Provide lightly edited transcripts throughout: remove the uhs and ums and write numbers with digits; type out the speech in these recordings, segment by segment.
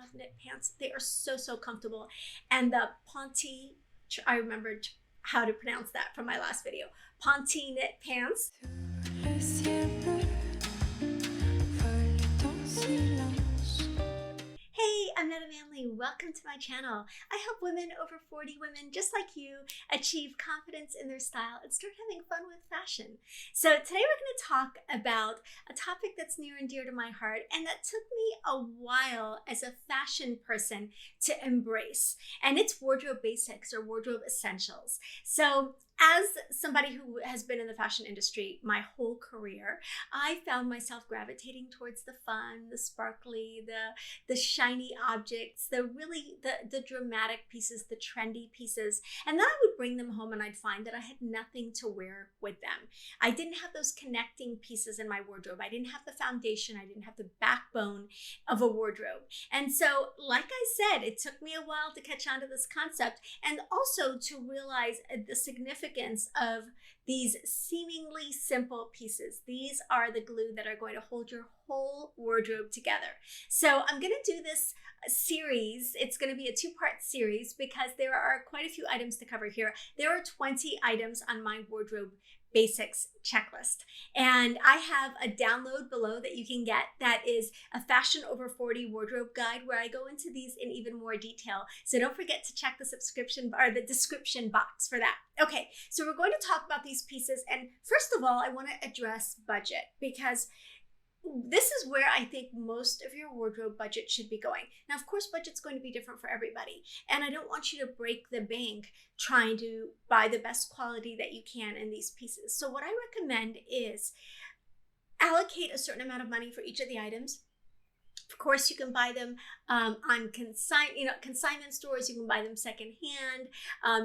love knit pants. They are so, so comfortable. And the Ponte, I remembered how to pronounce that from my last video. Ponte knit pants. Hey, I'm Netta Manley. Welcome to my channel. I help women, over 40 women just like you, achieve confidence in their style and start having fun with fashion. So today we're going to talk about a topic that's near and dear to my heart and that took me a while as a fashion person to embrace. And it's wardrobe basics or wardrobe essentials. So as somebody who has been in the fashion industry my whole career, I found myself gravitating towards the fun, the sparkly, the shiny objects, the dramatic pieces, the trendy pieces. And then I would bring them home and I'd find that I had nothing to wear with them. I didn't have those connecting pieces in my wardrobe. I didn't have the foundation. I didn't have the backbone of a wardrobe. And so, like I said, it took me a while to catch on to this concept and also to realize the significance of these seemingly simple pieces. These are the glue that are going to hold your whole wardrobe together. So I'm going to do this series. It's going to be a two-part series because there are quite a few items to cover here. There are 20 items on my wardrobe basics checklist. And I have a download below that you can get that is a fashion over 40 wardrobe guide where I go into these in even more detail. So don't forget to check the subscription or the description box for that. Okay, so we're going to talk about these pieces. And first of all, I want to address budget because this is where I think most of your wardrobe budget should be going. Now, of course, budget's going to be different for everybody. And I don't want you to break the bank trying to buy the best quality that you can in these pieces. So what I recommend is allocate a certain amount of money for each of the items. Of course, you can buy them on consignment stores. You can buy them secondhand.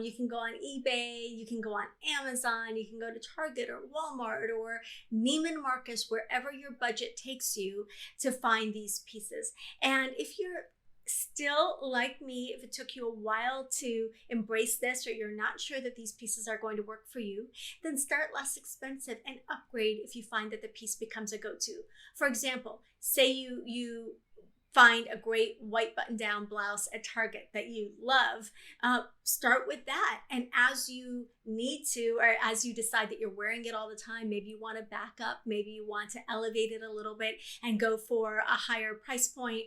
You can go on eBay. You can go on Amazon. You can go to Target or Walmart or Neiman Marcus, wherever your budget takes you to find these pieces. And if you're still like me, if it took you a while to embrace this or you're not sure that these pieces are going to work for you, then start less expensive and upgrade if you find that the piece becomes a go-to. For example, say you find a great white button-down blouse at Target that you love, start with that. And as you need to, or as you decide that you're wearing it all the time, maybe you want to back up, maybe you want to elevate it a little bit and go for a higher price point.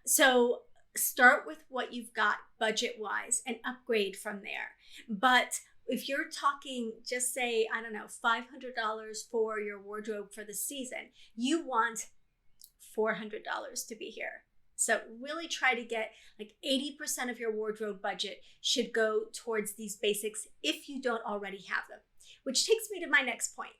So start with what you've got budget-wise and upgrade from there. But if you're talking, just say, I don't know, $500 for your wardrobe for the season, you want $400 to be here. So really try to get like 80% of your wardrobe budget should go towards these basics if you don't already have them. Which takes me to my next point.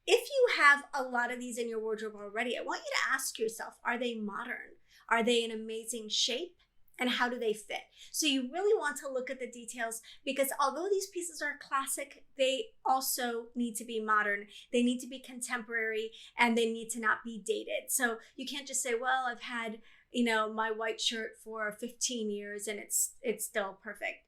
If you have a lot of these in your wardrobe already, I want you to ask yourself, are they modern? Are they in amazing shape? And how do they fit? So you really want to look at the details because although these pieces are classic, they also need to be modern. They need to be contemporary and they need to not be dated. So you can't just say, well, I've had, my white shirt for 15 years and it's still perfect.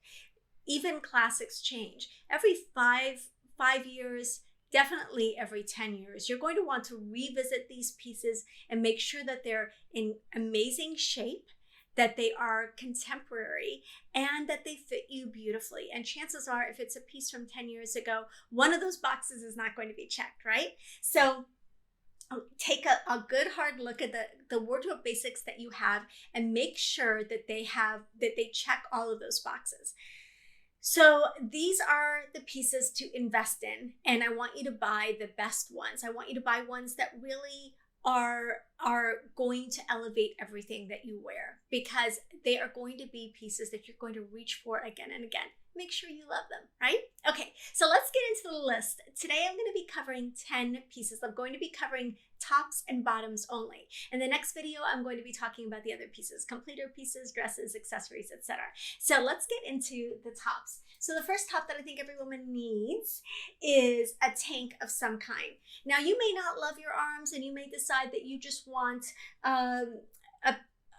Even classics change. Every five years, definitely every 10 years, you're going to want to revisit these pieces and make sure that they're in amazing shape, that they are contemporary, and that they fit you beautifully. And chances are, if it's a piece from 10 years ago, one of those boxes is not going to be checked, right? So take a good hard look at the wardrobe basics that you have and make sure that they check all of those boxes. So these are the pieces to invest in, and I want you to buy the best ones. I want you to buy ones that really are going to elevate everything that you wear because they are going to be pieces that you're going to reach for again and again. Make sure you love them, right? Okay, so let's get into the list. Today I'm going to be covering 10 pieces. I'm going to be covering tops and bottoms only. In the next video, I'm going to be talking about the other pieces, completer pieces, dresses, accessories, etc. So let's get into the tops. So the first top that I think every woman needs is a tank of some kind. Now, you may not love your arms and you may decide that you just want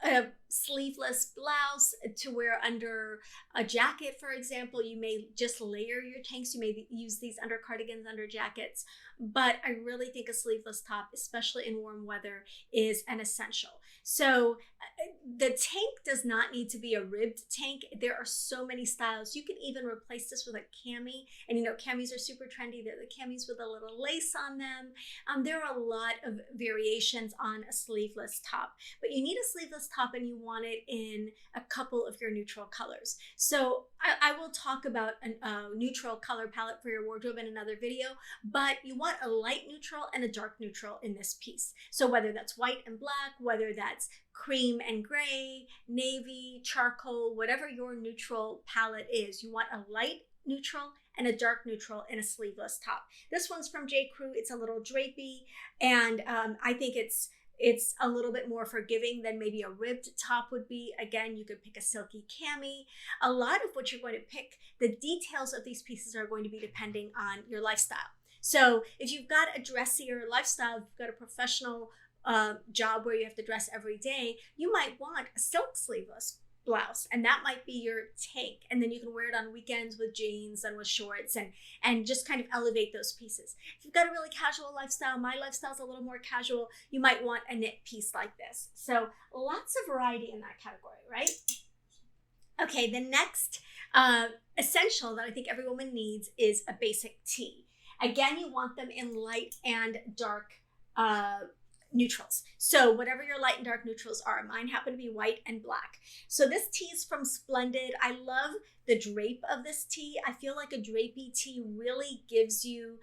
a sleeveless blouse to wear under a jacket, for example. You may just layer your tanks. You may use these under cardigans, under jackets. But I really think a sleeveless top, especially in warm weather, is an essential. So the tank does not need to be a ribbed tank. There are so many styles. You can even replace this with a cami. And you know, camis are super trendy. They're the camis with a little lace on them. There are a lot of variations on a sleeveless top, but you need a sleeveless top and you want it in a couple of your neutral colors. So I will talk about a neutral color palette for your wardrobe in another video, but you want a light neutral and a dark neutral in this piece. So whether that's white and black, whether that's cream and gray, navy, charcoal, whatever your neutral palette is, you want a light neutral and a dark neutral in a sleeveless top. This one's from J. Crew. It's a little drapey, and I think it's a little bit more forgiving than maybe a ribbed top would be. Again, you could pick a silky cami. A lot of what you're going to pick, the details of these pieces are going to be depending on your lifestyle. So if you've got a dressier lifestyle, if you've got a professional job where you have to dress every day, you might want a silk sleeveless blouse, and that might be your tank, and then you can wear it on weekends with jeans and with shorts and just kind of elevate those pieces. If you've got a really casual lifestyle, my lifestyle's a little more casual, you might want a knit piece like this. So lots of variety in that category, right? Okay, the next essential that I think every woman needs is a basic tee. Again, you want them in light and dark neutrals. So whatever your light and dark neutrals are, mine happen to be white and black. So this tee is from Splendid. I love the drape of this tee. I feel like a drapey tee really gives you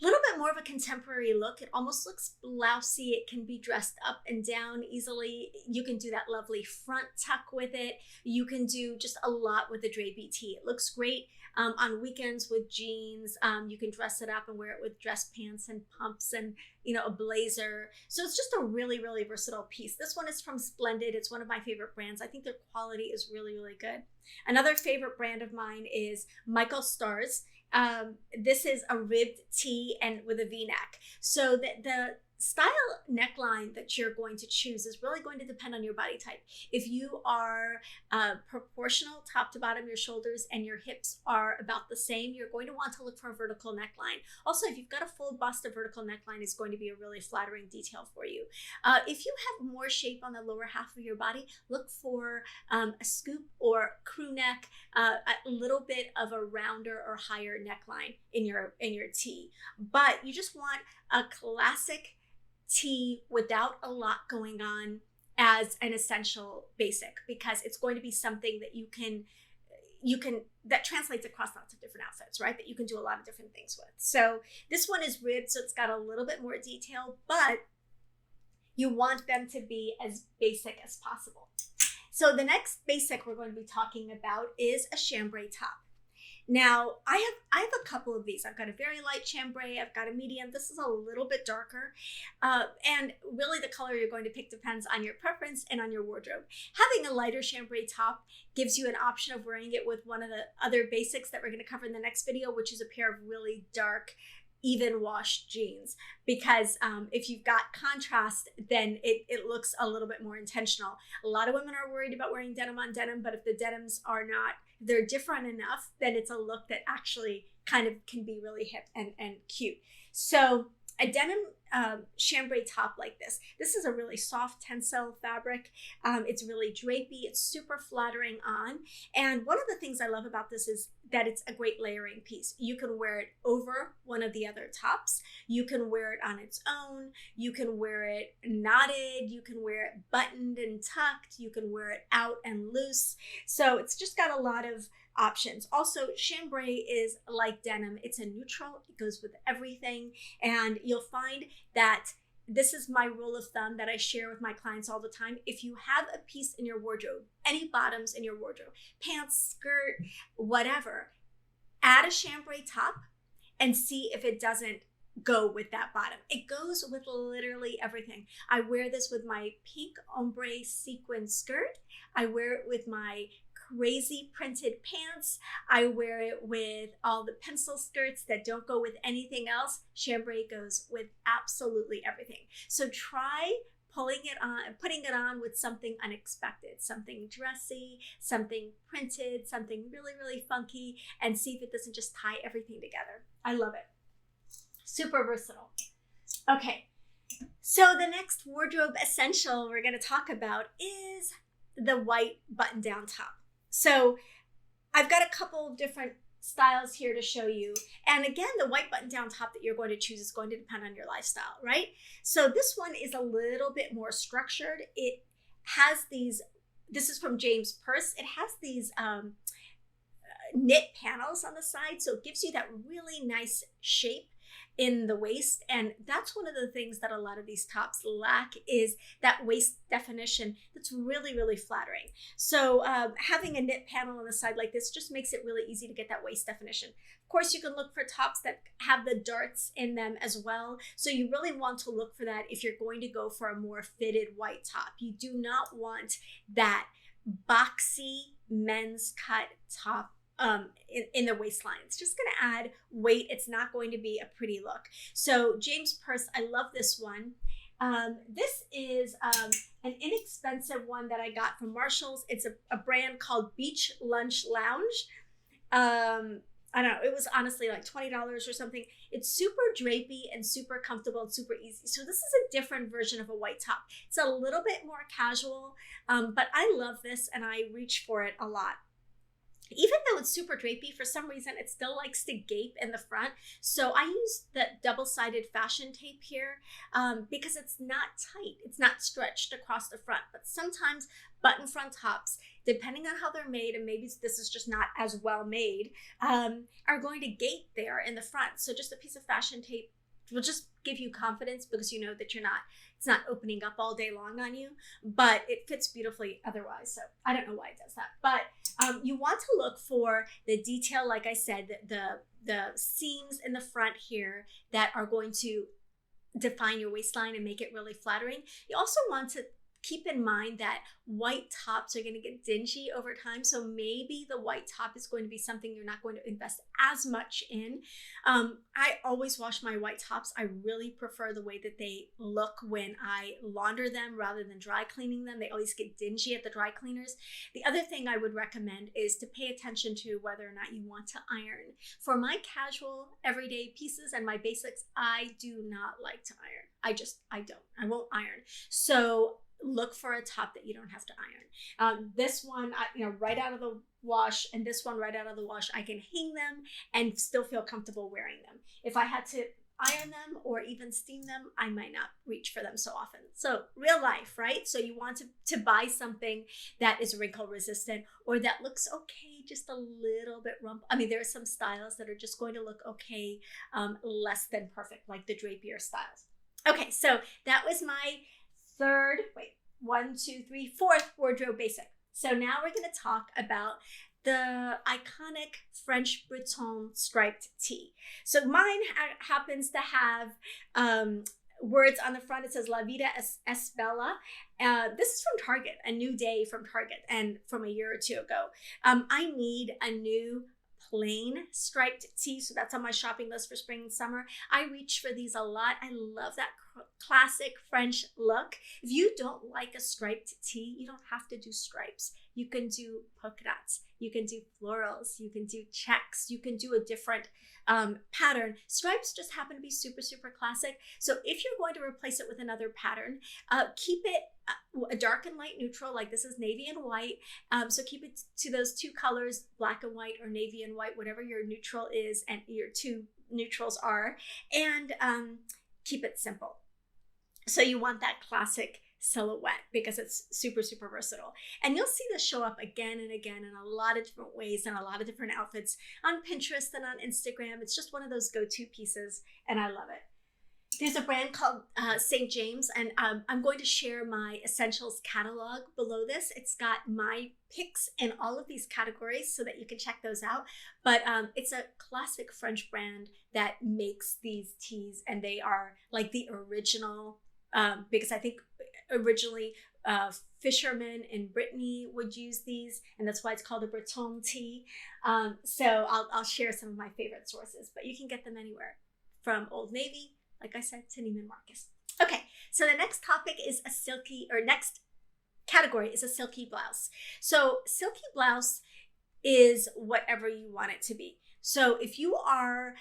a little bit more of a contemporary look. It almost looks blousey. It can be dressed up and down easily. You can do that lovely front tuck with it. You can do just a lot with the drapey tee. It looks great on weekends with jeans. You can dress it up and wear it with dress pants and pumps and, you know, a blazer. So it's just a really, really versatile piece. This one is from Splendid. It's one of my favorite brands. I think their quality is really, really good. Another favorite brand of mine is Michael Stars. This is a ribbed tee and with a V-neck. So the style neckline that you're going to choose is really going to depend on your body type. If you are proportional top to bottom, your shoulders and your hips are about the same, you're going to want to look for a vertical neckline. Also, if you've got a full bust, a vertical neckline is going to be a really flattering detail for you. If you have more shape on the lower half of your body, look for a scoop or crew neck, a little bit of a rounder or higher neckline in your tee. But you just want a classic tee without a lot going on as an essential basic, because it's going to be something that you can that translates across lots of different outfits, right? That you can do a lot of different things with. So this one is ribbed, so it's got a little bit more detail, but you want them to be as basic as possible. So the next basic we're going to be talking about is a chambray top. Now, I have a couple of these. I've got a very light chambray. I've got a medium. This is a little bit darker. And really the color you're going to pick depends on your preference and on your wardrobe. Having a lighter chambray top gives you an option of wearing it with one of the other basics that we're going to cover in the next video, which is a pair of really dark, even wash jeans, because if you've got contrast, then it looks a little bit more intentional. A lot of women are worried about wearing denim on denim, but if the denims are not, they're different enough, then it's a look that actually kind of can be really hip and cute. So a denim chambray top like this is a really soft tensile fabric. It's really drapey. It's super flattering on. And one of the things I love about this is that it's a great layering piece. You can wear it over one of the other tops. You can wear it on its own. You can wear it knotted. You can wear it buttoned and tucked. You can wear it out and loose. So it's just got a lot of options. Also, chambray is like denim. It's a neutral. It goes with everything. And you'll find that this is my rule of thumb that I share with my clients all the time. If you have a piece in your wardrobe, any bottoms in your wardrobe, pants, skirt, whatever, add a chambray top and see if it doesn't go with that bottom. It goes with literally everything. I wear this with my pink ombre sequin skirt. I wear it with my crazy printed pants. I wear it with all the pencil skirts that don't go with anything else. Chambray goes with absolutely everything. So try putting it on with something unexpected, something dressy, something printed, something really, really funky, and see if it doesn't just tie everything together. I love it. Super versatile. Okay. So the next wardrobe essential we're going to talk about is the white button-down top. So I've got a couple of different styles here to show you. And again, the white button-down top that you're going to choose is going to depend on your lifestyle, right? So this one is a little bit more structured. It has these, this is from James Purse. It has these knit panels on the side. So it gives you that really nice shape in the waist. And that's one of the things that a lot of these tops lack, is that waist definition that's really, really flattering. So having a knit panel on the side like this just makes it really easy to get that waist definition. Of course, you can look for tops that have the darts in them as well. So you really want to look for that if you're going to go for a more fitted white top. You do not want that boxy men's cut top in the waistline. It's just going to add weight. It's not going to be a pretty look. So James Purse, I love this one. This is an inexpensive one that I got from Marshall's. It's a brand called Beach Lunch Lounge. I don't know, it was honestly like $20 or something. It's super drapey and super comfortable and super easy. So this is a different version of a white top. It's a little bit more casual, but I love this and I reach for it a lot. Even though it's super drapey, for some reason, it still likes to gape in the front. So I use the double-sided fashion tape here because it's not tight. It's not stretched across the front. But sometimes button front tops, depending on how they're made, and maybe this is just not as well made, are going to gape there in the front. So just a piece of fashion tape will just give you confidence because you know that it's not opening up all day long on you, but it fits beautifully otherwise. So I don't know why it does that, but you want to look for the detail, like I said, the seams in the front here that are going to define your waistline and make it really flattering. You also want to keep in mind that white tops are going to get dingy over time. So maybe the white top is going to be something you're not going to invest as much in. I always wash my white tops. I really prefer the way that they look when I launder them rather than dry cleaning them. They always get dingy at the dry cleaners. The other thing I would recommend is to pay attention to whether or not you want to iron. For my casual everyday pieces and my basics, I do not like to iron. I don't. I won't iron. So look for a top that you don't have to iron. This one, right out of the wash, and this one right out of the wash, I can hang them and still feel comfortable wearing them. If I had to iron them or even steam them, I might not reach for them so often. So real life, right? So you want to buy something that is wrinkle resistant or that looks okay, just a little bit rumpled. I mean, there are some styles that are just going to look okay, less than perfect, like the drapier styles. Okay, so that was my fourth wardrobe basic. So now we're going to talk about the iconic French Breton striped tee. So mine happens to have words on the front. It says La Vida es Bella. This is from Target, a new day from Target, and from a year or two ago. I need a new plain striped tee, so that's on my shopping list for spring and summer. I reach for these a lot. I love that classic French look. If you don't like a striped tee, you don't have to do stripes. You can do polka dots, you can do florals, you can do checks, you can do a different pattern. Stripes just happen to be super, super classic. So if you're going to replace it with another pattern, keep it a dark and light neutral, like this is navy and white. So keep it to those two colors, black and white or navy and white, whatever your neutral is and your two neutrals are, and keep it simple. So you want that classic silhouette because it's super, super versatile. And you'll see this show up again and again in a lot of different ways and a lot of different outfits on Pinterest and on Instagram. It's just one of those go-to pieces and I love it. There's a brand called St. James, and I'm going to share my essentials catalog below this. It's got my picks in all of these categories so that you can check those out. But it's a classic French brand that makes these tees, and they are like the original, because I think originally fishermen in Brittany would use these, and that's why it's called a Breton tee. So I'll share some of my favorite sources, but you can get them anywhere from Old Navy, like I said, to Neiman Marcus. Okay, so the next topic is a silky, or next category is a silky blouse. So silky blouse is whatever you want it to be. So if you are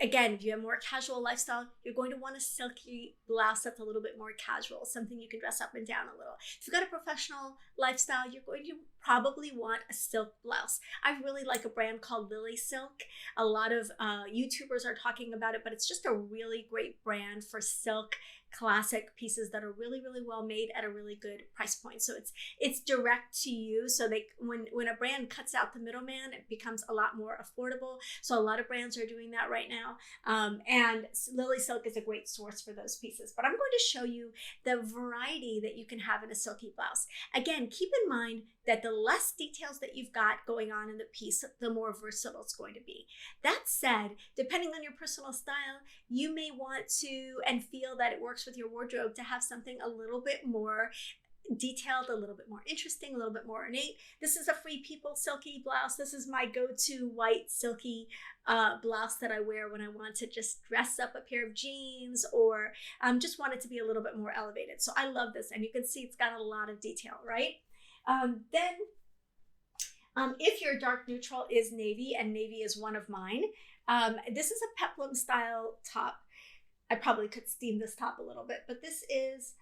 again, if you have a more casual lifestyle, you're going to want a silky blouse that's a little bit more casual, something you can dress up and down a little. If you've got a professional lifestyle, you're going to probably want a silk blouse. I really like a brand called Lily Silk. A lot of YouTubers are talking about it, but it's just a really great brand for silk classic pieces that are really, really well made at a really good price point. So it's direct to you. So when a brand cuts out the middleman, it becomes a lot more affordable. So a lot of brands are doing that right now. And Lily Silk is a great source for those pieces. But I'm going to show you the variety that you can have in a silky blouse. Again, keep in mind that the less details that you've got going on in the piece, the more versatile it's going to be. That said, depending on your personal style, you may want to and feel that it works with your wardrobe to have something a little bit more detailed, a little bit more interesting, a little bit more ornate. This is a Free People silky blouse. This is my go-to white silky blouse that I wear when I want to just dress up a pair of jeans or just want it to be a little bit more elevated. So I love this, and you can see it's got a lot of detail, right? If your dark neutral is navy, and navy is one of mine, this is a peplum style top. I probably could steam this top a little bit, but this is,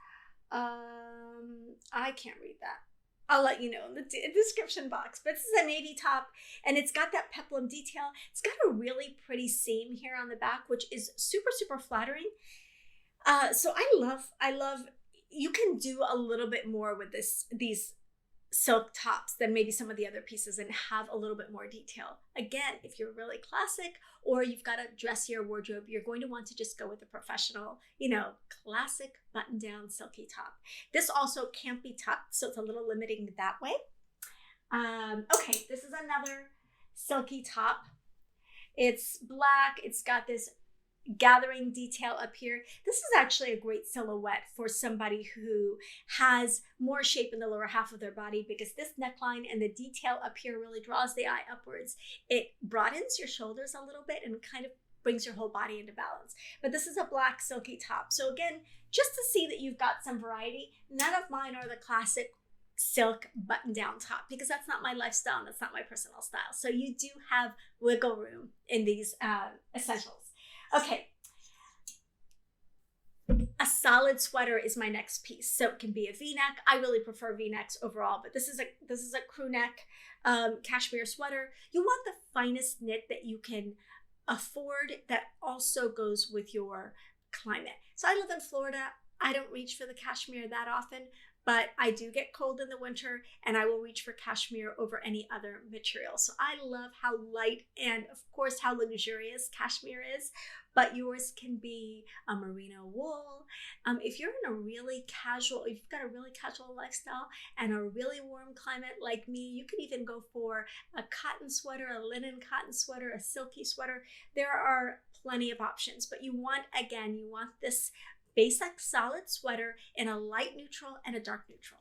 I can't read that. I'll let you know in the description box, but this is a navy top, and it's got that peplum detail. It's got a really pretty seam here on the back, which is super, super flattering. So I love, you can do a little bit more with these silk tops than maybe some of the other pieces and have a little bit more detail. Again, if you're really classic or you've got a dressier wardrobe, you're going to want to just go with a professional, classic button-down silky top. This also can't be tucked, so it's a little limiting that way. Okay, this is another silky top. It's black. It's got this gathering detail up here. This is actually a great silhouette for somebody who has more shape in the lower half of their body, because this neckline and the detail up here really draws the eye upwards. It broadens your shoulders a little bit and kind of brings your whole body into balance. But this is a black silky top. So again, just to see that you've got some variety. None of mine are the classic silk button down top, because that's not my lifestyle and that's not my personal style. So you do have wiggle room in these essentials. Okay, a solid sweater is my next piece. So it can be a V-neck. I really prefer V-necks overall, but this is a crew neck cashmere sweater. You want the finest knit that you can afford that also goes with your climate. So I live in Florida. I don't reach for the cashmere that often, but I do get cold in the winter, and I will reach for cashmere over any other material. So I love how light and, of course, how luxurious cashmere is, but yours can be a merino wool. If you're in a really casual, if you've got a really casual lifestyle and a really warm climate like me, you could even go for a cotton sweater, a linen cotton sweater, a silky sweater. There are plenty of options, but you want this basic solid sweater in a light neutral and a dark neutral.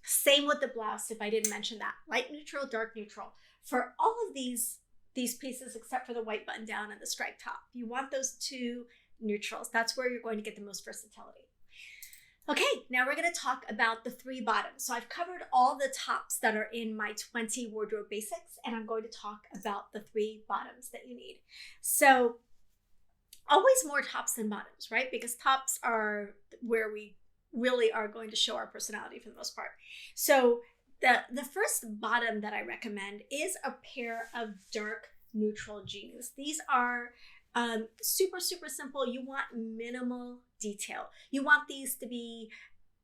Same with the blouse, if I didn't mention that. Light neutral, dark neutral. For all of these pieces, except for the white button down and the striped top, you want those two neutrals. That's where you're going to get the most versatility. Okay, now we're going to talk about the 3 bottoms. So I've covered all the tops that are in my 20 wardrobe basics, and I'm going to talk about the 3 bottoms that you need. So always more tops than bottoms, right? Because tops are where we really are going to show our personality for the most part. So the first bottom that I recommend is a pair of dark neutral jeans. These are super, super simple. You want minimal detail. You want these to be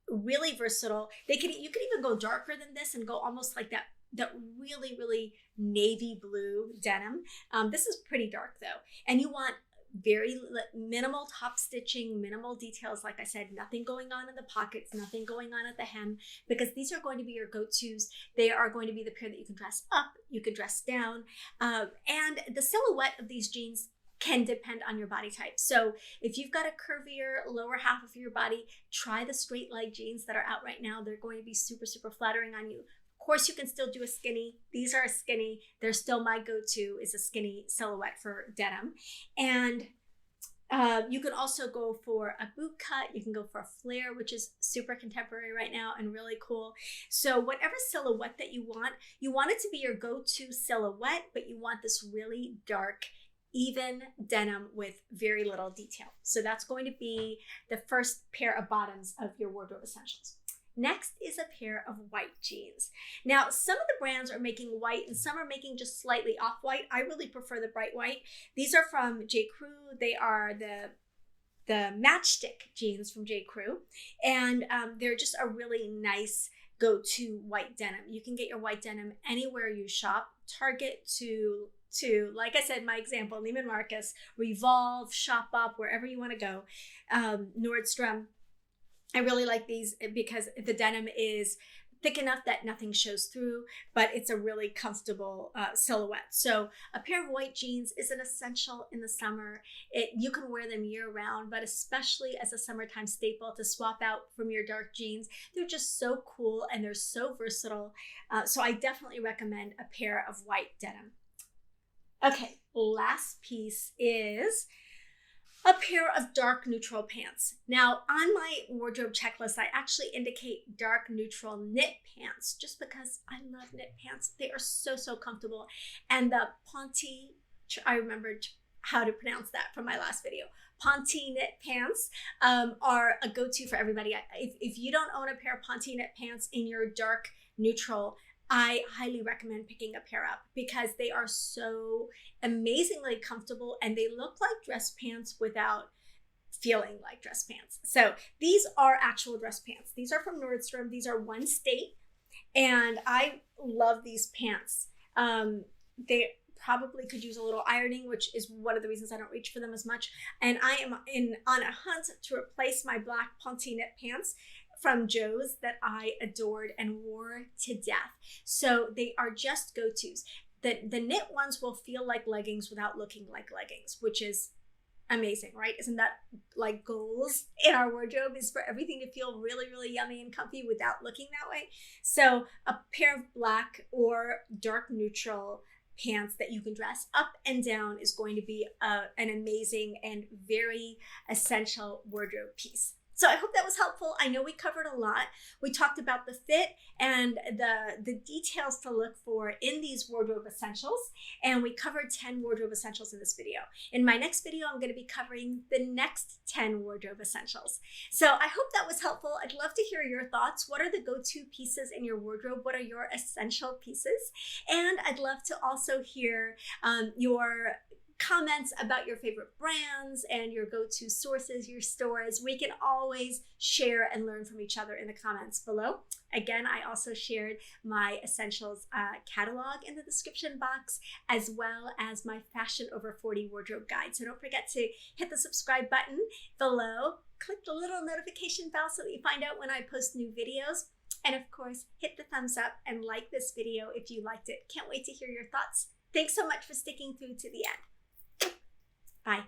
really versatile. You could even go darker than this and go almost like that really, really navy blue denim. This is pretty dark though. And you want very minimal top stitching, minimal details. Like I said, nothing going on in the pockets, nothing going on at the hem, because these are going to be your go-tos. They are going to be the pair that you can dress up, you can dress down, and the silhouette of these jeans can depend on your body type. So if you've got a curvier lower half of your body, try the straight leg jeans that are out right now. They're going to be super, super flattering on you. Of course, you can still do a skinny. These are a skinny. They're still my go-to, is a skinny silhouette for denim. And you can also go for a boot cut. You can go for a flare, which is super contemporary right now and really cool. So whatever silhouette that you want it to be your go-to silhouette, but you want this really dark even denim with very little detail. So that's going to be the first pair of bottoms of your wardrobe essentials. Next is a pair of white jeans. Now, some of the brands are making white and some are making just slightly off-white. I really prefer the bright white. These are from J. Crew. They are the matchstick jeans from J. Crew. And they're just a really nice go-to white denim. You can get your white denim anywhere you shop. Target to like I said, my example, Neiman Marcus, Revolve, Shop Up, wherever you want to go. Nordstrom. I really like these because the denim is thick enough that nothing shows through, but it's a really comfortable silhouette. So a pair of white jeans is an essential in the summer. You can wear them year round, but especially as a summertime staple to swap out from your dark jeans. They're just so cool and they're so versatile. So I definitely recommend a pair of white denim. Okay, last piece is a pair of dark neutral pants. Now, on my wardrobe checklist, I actually indicate dark neutral knit pants just because I love knit pants. They are so, so comfortable. And the Ponte, I remembered how to pronounce that from my last video. Ponte knit pants are a go-to for everybody. If you don't own a pair of Ponte knit pants in your dark neutral, I highly recommend picking a pair up because they are so amazingly comfortable and they look like dress pants without feeling like dress pants. So these are actual dress pants. These are from Nordstrom. These are one state and I love these pants. They probably could use a little ironing, which is one of the reasons I don't reach for them as much. And I am on a hunt to replace my black Ponte knit pants from Joe's that I adored and wore to death. So they are just go-tos. The knit ones will feel like leggings without looking like leggings, which is amazing, right? Isn't that like goals in our wardrobe, is for everything to feel really, really yummy and comfy without looking that way? So a pair of black or dark neutral pants that you can dress up and down is going to be an amazing and very essential wardrobe piece. So I hope that was helpful. I know we covered a lot. We talked about the fit and the details to look for in these wardrobe essentials. And we covered 10 wardrobe essentials in this video. In my next video, I'm going to be covering the next 10 wardrobe essentials. So I hope that was helpful. I'd love to hear your thoughts. What are the go-to pieces in your wardrobe? What are your essential pieces? And I'd love to also hear your comments about your favorite brands and your go-to sources, your stores. We can always share and learn from each other in the comments below. Again, I also shared my essentials catalog in the description box, as well as my Fashion Over 40 wardrobe guide. So don't forget to hit the subscribe button below, click the little notification bell so that you find out when I post new videos. And of course, hit the thumbs up and like this video if you liked it. Can't wait to hear your thoughts. Thanks so much for sticking through to the end. Bye.